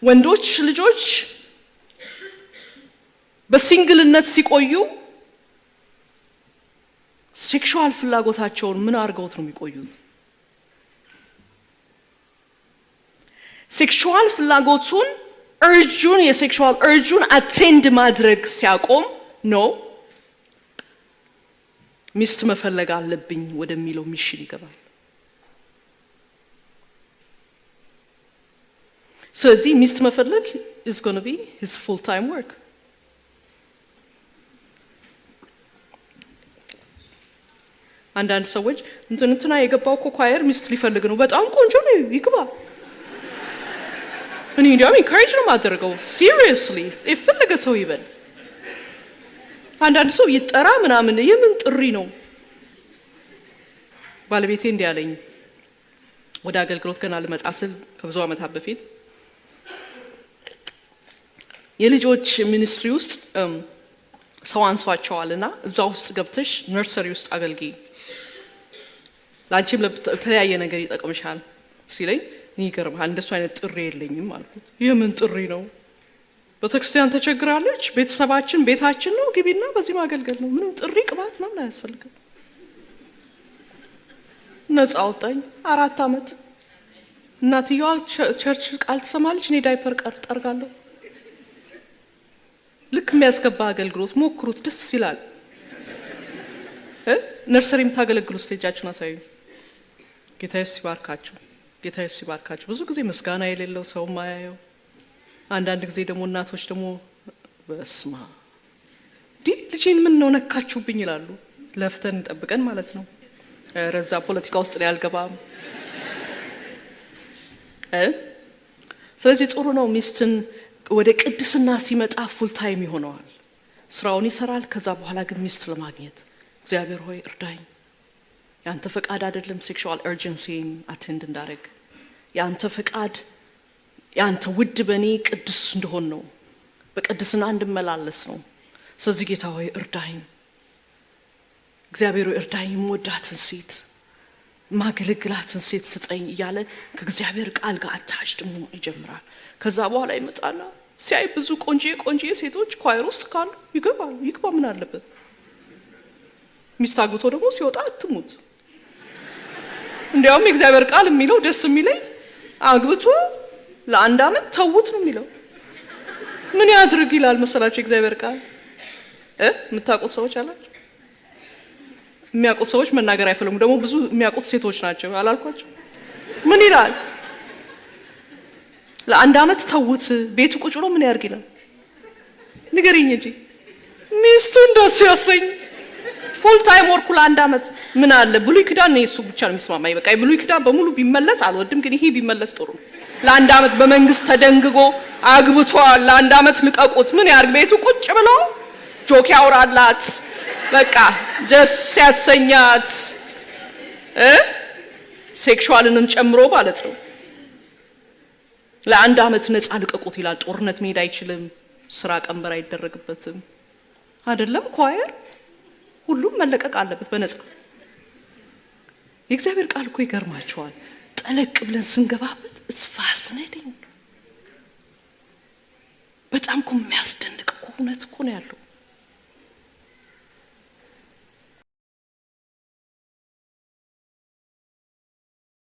ወንዶች ልጆች በሲንግልነት ሲቆዩ ሴክሹዋል ፍላጎታቸውን ምን አርገውት ነው የሚቆዩት? ሴክሹዋል ፍላጎቱን የሴክሹዋል እርጁን አቴንድ ማድረግ ሲያቆም ነው ሚስት መፈለግ አለብኝ ወደሚለው ሚሽን ይገባል። ስለዚህ ሚስት መፈለግ is going to be his full-time work. አንዳንድ ሰዎች እንትና የገባው ኳየር ሚስት ሊፈልግ ነው፣ በጣም ቆንጆ ነው ይግባ። እኔ እንዲያውም ኢንካሬጅ ነው ማድረገው ሲሪየስሊ ይፈልግ ሰው ይበል። አንዳንድ ሰው ይጠራ ምናምን የምን ጥሪ ነው? ባለቤቴ እንዲያለኝ ወደ አገልግሎት ገና ልመጣ ስል ከብዙ ዓመታት በፊት የልጆች ሚኒስትሪ ውስጥ ሰው አንሷቸዋልና እዛ ውስጥ ገብተሽ ነርሰሪ ውስጥ አገልግይ፣ ላንቺም ለተለያየ ነገር ይጠቅምሻል ሲለኝ ይገርምሃል እንደሱ አይነት ጥሪ የለኝም አልኩት። የምን ጥሪ ነው? በተክርስቲያን ተቸግራለች፣ ቤተሰባችን ቤታችን ነው፣ ግቢና በዚህ ማገልገል ነው። ምንም ጥሪ ቅባት ምናምን አያስፈልግም። ነፃ አወጣኝ። 4 ዓመት እናትየዋ ቸርች ቃል ትሰማለች፣ እኔ ዳይፐር ጠርጋለሁ። ልክ የሚያስገባ አገልግሎት ሞክሩት፣ ደስ ይላል። ነርሰሪ የምታገለግሉ ስቴጃችሁን አሳዩ። ጌታ ኢየሱስ ይባርካችሁ፣ ጌታ ኢየሱስ ይባርካችሁ። ብዙ ጊዜ ምስጋና የሌለው ሰው ማያየው፣ አንዳንድ ጊዜ ደግሞ እናቶች ደግሞ በስማ ልጄን ምን ነው ነካችሁብኝ ይላሉ። ለፍተን እንጠብቀን ማለት ነው። ረዛ ፖለቲካ ውስጥ ላይ አልገባም። ስለዚህ ጥሩ ነው ሚስትን ወደ ቅድስና ሲመጣ ፉል ታይም ይሆነዋል፣ ስራውን ይሰራል። ከዛ በኋላ ግን ሚስት ለማግኘት እግዚአብሔር ሆይ እርዳኝ፣ ያንተ ፈቃድ አይደለም ሴክሹዋል እርጀንሲን አቴንድ እንዳደረግ፣ ያንተ ፈቃድ ያንተ ውድ በእኔ ቅዱስ እንደሆን ነው፣ በቅድስና እንድመላለስ ነው። ስለዚህ ጌታ ሆይ እርዳኝ፣ እግዚአብሔር ሆይ እርዳኝ፣ የምወዳትን ሴት ማገለግላትን ሴት ስጠኝ እያለ ከእግዚአብሔር ቃል ጋር አታችድ መሆን ይጀምራል። ከዛ በኋላ ይመጣና ሲያይ ብዙ ቆንጆ ሴቶች ኳየር ውስጥ ካሉ ይገባሉ። ይግባ ምን አለበት? ሚስት አግብቶ ደግሞ ሲወጣ አትሙት። እንዲያውም የእግዚአብሔር ቃል የሚለው ደስ የሚለኝ አግብቶ ለ1 ዓመት ተውት ነው የሚለው። ምን ያድርግ ይላል መሰላችሁ የእግዚአብሔር ቃል? የምታውቁት ሰዎች አላችሁ? የሚያውቁት ሰዎች መናገር አይፈልጉም። ደግሞ ብዙ የሚያውቁት ሴቶች ናቸው አላልኳቸው? ምን ይላል? ለ1 ዓመት ተውት፣ ቤቱ ቁጭ ብሎ ምን ያርግ ይላል? ንገሪኝ እንጂ ሚስቱ እንደሱ ያሰኝ ፉል ታይም ወርኩ ለ1 ዓመት ምን አለ? ብሉይ ኪዳን ነው እሱ ብቻ ነው የሚስማማኝ። በቃ ብሉይ ኪዳን በሙሉ ቢመለስ አልወድም፣ ግን ይሄ ቢመለስ ጥሩ ነው። ለ1 ዓመት በመንግስት ተደንግጎ አግብቷል። ለ1 ዓመት ልቀቁት። ምን ያርግ? ቤቱ ቁጭ ብሎ ጆክ ያውራላት፣ በቃ ጀስ ያሰኛት፣ ሴክሹዋልንም ጨምሮ ማለት ነው። ለ1 ዓመት ነፃ ልቀቁት ይላል። ጦርነት መሄድ አይችልም፣ ስራ ቀንበር አይደረግበትም። አይደለም ኳየር ሁሉም መለቀቅ አለበት በነፃ። የእግዚአብሔር ቃል እኮ ይገርማቸዋል። ጠለቅ ብለን ስንገባበት it's fascinating። በጣም እኮ የሚያስደንቅ እውነት እኮ ነው ያለው።